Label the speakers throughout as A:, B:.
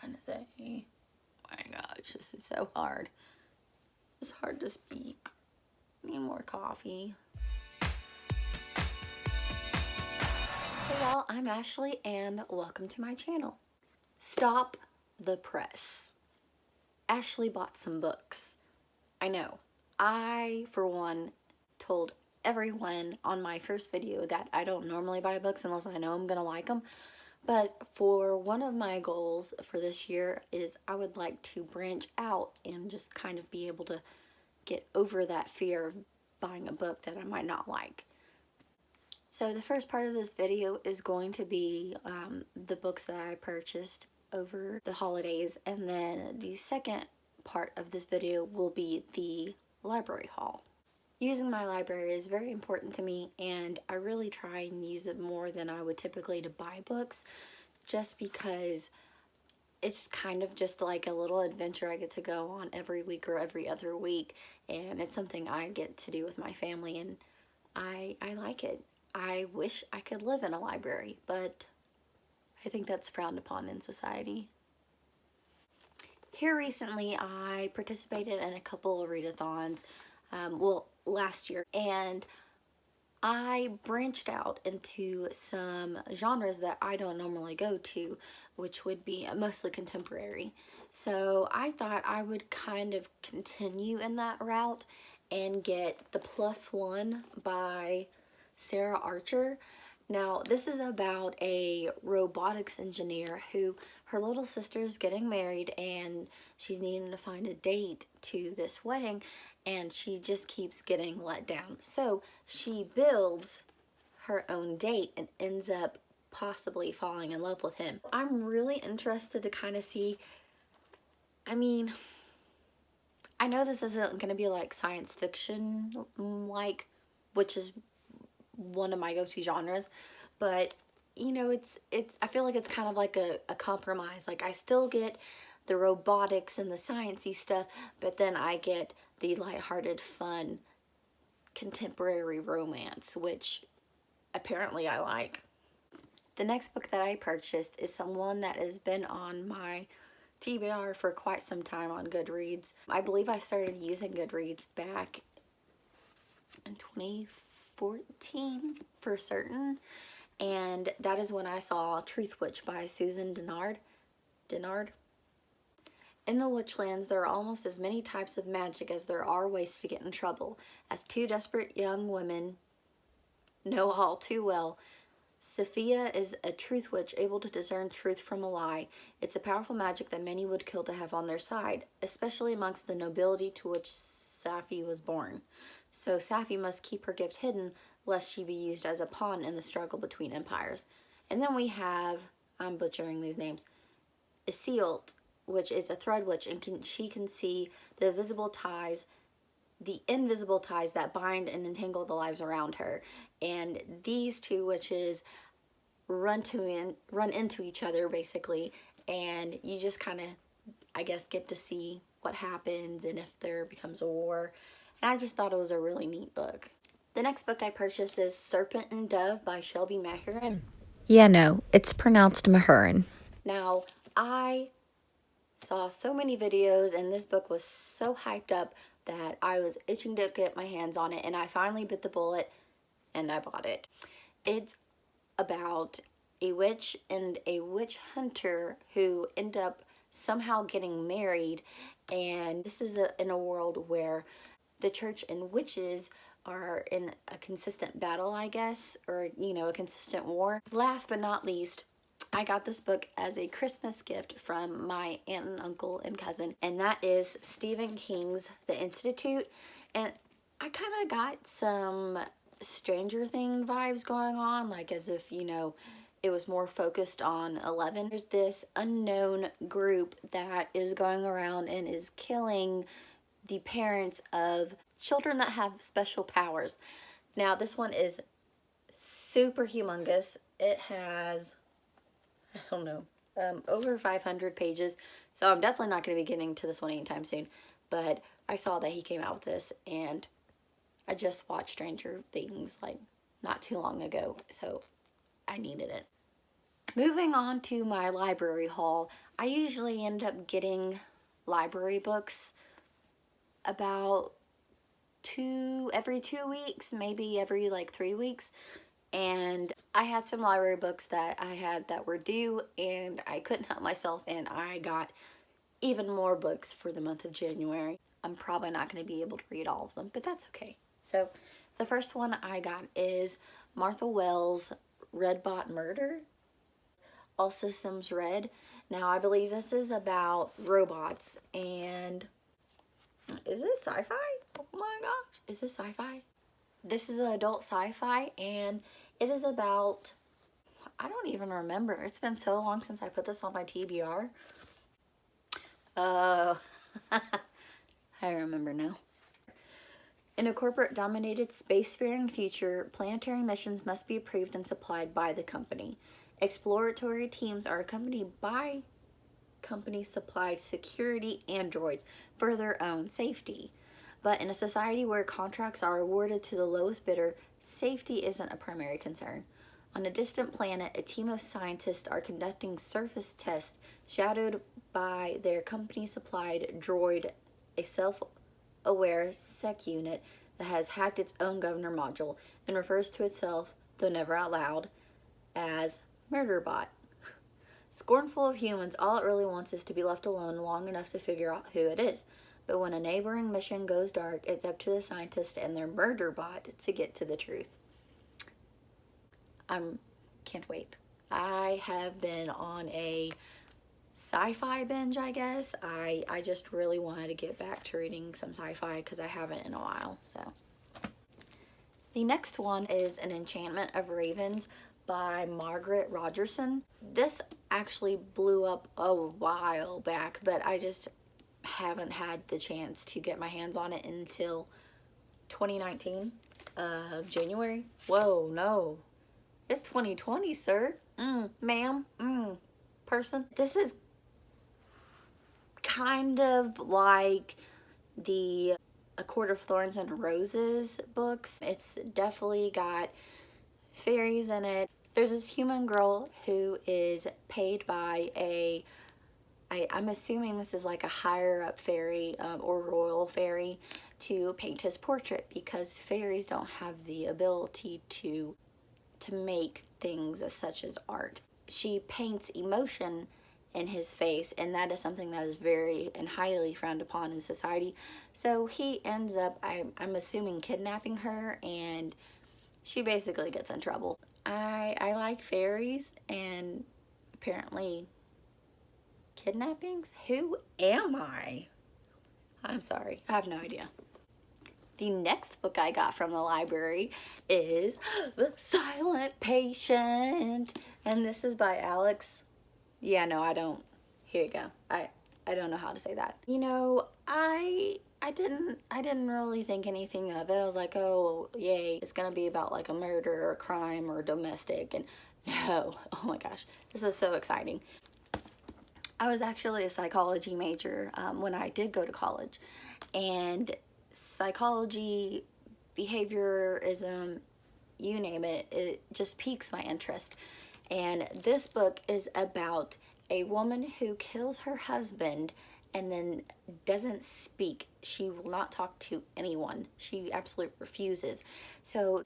A: trying to say? Oh my gosh, this is so hard. It's hard to speak. Need more coffee. Hey y'all, I'm Ashley and welcome to my channel. Stop the press. Ashley bought some books. I know. I, for one, told everyone on my first video that I don't normally buy books unless I know I'm gonna like them. But for one of my goals for this year is I would like to branch out and just kind of be able to get over that fear of buying a book that I might not like. So the first part of this video is going to be the books that I purchased over the holidays, and then the second part of this video will be the library haul. Using my library is very important to me, and I really try and use it more than I would typically to buy books, just because it's kind of just like a little adventure I get to go on every week or every other week, and it's something I get to do with my family, and I like it. I wish I could live in a library, but I think that's frowned upon in society. Here recently, I participated in a couple of readathons, last year, and I branched out into some genres that I don't normally go to, which would be mostly contemporary. So I thought I would kind of continue in that route and get The Plus One by Sarah Archer. Now, this is about a robotics engineer who her little sister is getting married and she's needing to find a date to this wedding, and she just keeps getting let down. So she builds her own date and ends up possibly falling in love with him. I'm really interested to kind of see, I mean, I know this isn't going to be like science fiction like, which is one of my go-to genres, but you know, I feel like it's kind of like a compromise. Like, I still get the robotics and the sciencey stuff, but then I get the lighthearted, fun, contemporary romance, which apparently I like. The next book that I purchased is someone that has been on my TBR for quite some time on Goodreads. I believe I started using Goodreads back in 2014 for certain, and that is when I saw Truth Witch by Susan Dennard. In the Witchlands, there are almost as many types of magic as there are ways to get in trouble. As two desperate young women know all too well, Sophia is a truth witch able to discern truth from a lie. It's a powerful magic that many would kill to have on their side, especially amongst the nobility to which Safi was born. So Safi must keep her gift hidden, lest she be used as a pawn in the struggle between empires. And then we have, I'm butchering these names, Isilt, which is a thread witch, and she can see the invisible ties that bind and entangle the lives around her. And these two witches run into each other basically, and you just kind of, I guess, get to see what happens and if there becomes a war. And I just thought it was a really neat book. The next book I purchased is Serpent and Dove by Shelby Mahurin.
B: Yeah, no, it's pronounced Mahurin.
A: Now, I saw so many videos, and this book was so hyped up that I was itching to get my hands on it, and I finally bit the bullet and I bought it. It's about a witch and a witch hunter who end up somehow getting married, and this is in a world where the church and witches are in a consistent battle, I guess, or, you know, a consistent war. Last but not least, I got this book as a Christmas gift from my aunt and uncle and cousin, and that is Stephen King's The Institute. And I kind of got some Stranger Things vibes going on, like as if, you know, it was more focused on 11. There's this unknown group that is going around and is killing the parents of children that have special powers. Now, this one is super humongous. It has, I don't know, over 500 pages, so I'm definitely not going to be getting to this one anytime soon, but I saw that he came out with this, and I just watched Stranger Things like not too long ago, so I needed it. Moving on to my library haul, I usually end up getting library books about every 2 weeks, maybe every like 3 weeks. And I had some library books that I had that were due, and I couldn't help myself, and I got even more books for the month of January. I'm probably not going to be able to read all of them, but that's okay. So the first one I got is Martha Wells' Red Bot Murder, All Systems Red. Now I believe this is about robots, and is this sci-fi? Oh my gosh, is this sci-fi? This is an adult sci-fi, and it is about, I don't even remember. It's been so long since I put this on my TBR. Oh, I remember now. In a corporate-dominated spacefaring future, planetary missions must be approved and supplied by the company. Exploratory teams are accompanied by company-supplied security androids for their own safety. But in a society where contracts are awarded to the lowest bidder, safety isn't a primary concern. On a distant planet, a team of scientists are conducting surface tests shadowed by their company-supplied droid, a self-aware sec unit that has hacked its own governor module and refers to itself, though never out loud, as Murderbot. Scornful of humans, all it really wants is to be left alone long enough to figure out who it is. But when a neighboring mission goes dark, it's up to the scientists and their Murderbot to get to the truth. Can't wait. I have been on a sci-fi binge, I guess. I just really wanted to get back to reading some sci-fi because I haven't in a while. So the next one is An Enchantment of Ravens by Margaret Rogerson. This actually blew up a while back, but I just haven't had the chance to get my hands on it until 2019 of January. Whoa, no. It's 2020, sir. Ma'am. Person. This is kind of like the A Court of Thorns and Roses books. It's definitely got fairies in it. There's this human girl who is paid by I'm assuming this is like a higher up fairy or royal fairy to paint his portrait, because fairies don't have the ability to make things as such as art. She paints emotion in his face, and that is something that is very and highly frowned upon in society. So he ends up, I'm assuming, kidnapping her, and she basically gets in trouble. I like fairies and apparently kidnappings? Who am I? I'm sorry, I have no idea. The next book I got from the library is The Silent Patient, and this is by Alex. Yeah, no, I don't. Here you go. I don't know how to say that. You know, I didn't really think anything of it. I was like, oh, yay, it's gonna be about like a murder or a crime or domestic, and no, oh my gosh, this is so exciting. I was actually a psychology major when I did go to college, and psychology, behaviorism, you name it, it just piques my interest. And this book is about a woman who kills her husband and then doesn't speak. She will not talk to anyone. She absolutely refuses. So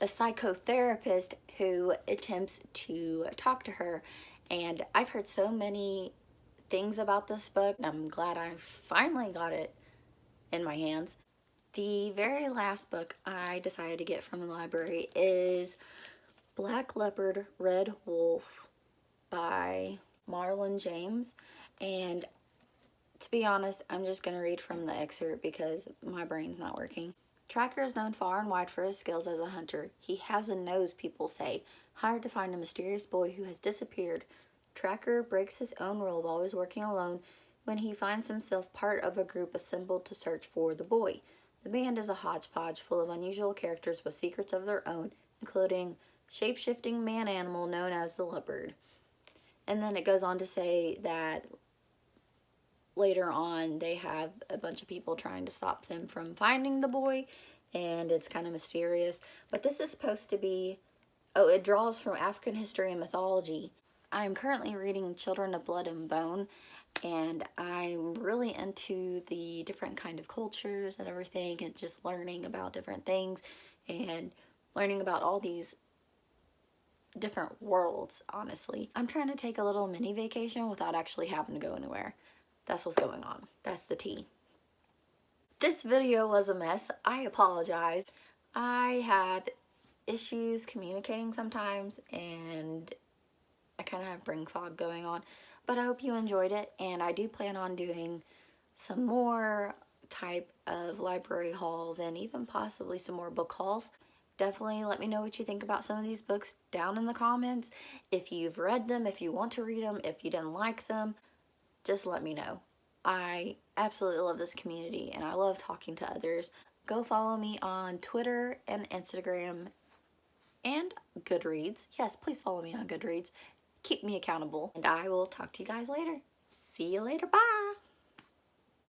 A: a psychotherapist who attempts to talk to her, and I've heard so many things about this book. I'm glad I finally got it in my hands. The very last book I decided to get from the library is Black Leopard, Red Wolf by Marlon James. And to be honest, I'm just going to read from the excerpt because my brain's not working. Tracker is known far and wide for his skills as a hunter. He has a nose, people say, hired to find a mysterious boy who has disappeared. Tracker breaks his own rule of always working alone when he finds himself part of a group assembled to search for the boy. The band is a hodgepodge full of unusual characters with secrets of their own, including shape-shifting man-animal known as the leopard. And then it goes on to say that later on they have a bunch of people trying to stop them from finding the boy, and it's kind of mysterious. But this is supposed to be, oh, it draws from African history and mythology. I'm currently reading Children of Blood and Bone, and I'm really into the different kind of cultures and everything, and just learning about different things and learning about all these different worlds, honestly. I'm trying to take a little mini vacation without actually having to go anywhere. That's what's going on. That's the tea. This video was a mess. I apologize. I have issues communicating sometimes, and I kind of have brain fog going on, but I hope you enjoyed it, and I do plan on doing some more type of library hauls and even possibly some more book hauls. Definitely let me know what you think about some of these books down in the comments. If you've read them, if you want to read them, if you didn't like them, just let me know. I absolutely love this community and I love talking to others. Go follow me on Twitter and Instagram and Goodreads. Yes, please follow me on Goodreads. Keep me accountable, and I will talk to you guys later. See you later. Bye.